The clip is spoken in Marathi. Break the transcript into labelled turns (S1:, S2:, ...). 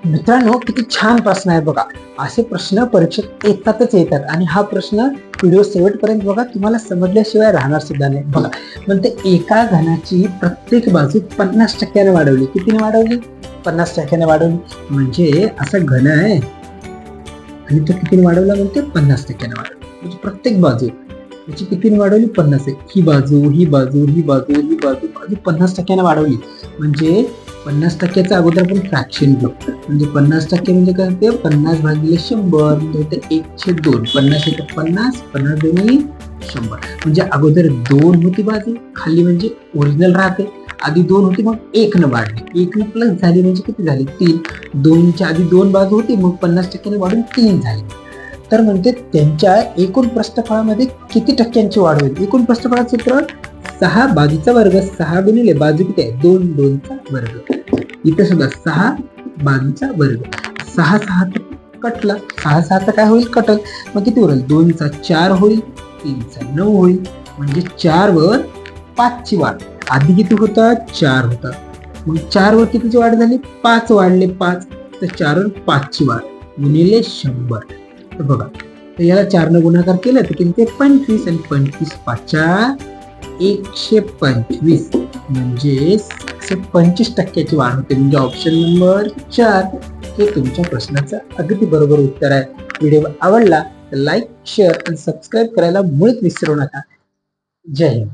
S1: मित्रांनो, किती छान प्रश्न आहे बघा. असे प्रश्न परीक्षेत येतात आणि हा प्रश्न व्हिडिओ शेवटपर्यंत बघा, तुम्हाला समजल्याशिवाय राहणार सुद्धा नाही. बघा, म्हणते एका घनाची प्रत्येक बाजू 50% वाढवली. कितीने वाढवली? 50% वाढवली. म्हणजे असा घन आहे आणि तो कितीने वाढवला? म्हणते 50% वाढवली. म्हणजे प्रत्येक बाजू याची कितीने वाढवली? 50 आहे. ही बाजू, ही बाजू, ही बाजू, ही बाजू, बाजू 50% वाढवली. म्हणजे 50%चा अगोदर आपण फ्रॅक्शन घेऊ. म्हणजे 50% म्हणजे काय होते? 50 भागिले 100 म्हणजे 1/2. 50 एक 50, 50 दोन्ही 100. म्हणजे अगोदर 2 होती बाजू, खाली म्हणजे ओरिजिनल राहते. आधी 2 होती, मग 1 न वाढली. 1 न प्लस झाली म्हणजे किती झाली? 3. 2च्या आधी 2 बाजू होती, मग 50% वाढून 3 झाली. तर म्हणते त्यांच्या एकूण पृष्ठफळामध्ये किती टक्क्यांची वाढ होईल? एकूण पृष्ठफळाचं सूत्र 6 बाजूचा वर्ग. 6 गुणिले बाजू किती आहे? 2 2चा वर्ग. इथे सुद्धा 6 बाजूचा वर्ग. 6 6 कटला. 6 6 काय होईल? कटल. मग किती उरेल? 2चा 4 होईल, 3चा 9 होईल. म्हणजे 4 वर 5 ची वाढ. आधी किती होता? 4 होता. मग 4 वर कितीची वाढ झाली? 5 वाढले. 5 तर 4 वर 5 ची वाढ गुणिले 100. तर बघा, तर याला 4 न गुणाकार केला तर किती? 25. आणि 25 5च्या 125 म्हणजे 125% वाढ होते. म्हणजे ऑप्शन नंबर 4 हे तुमच्या प्रश्नाचं अगदी बरोबर उत्तर आहे. व्हिडिओ आवडला तर लाईक, शेअर आणि सबस्क्राईब करायला मुळीच विसरू नका. जय हिंद.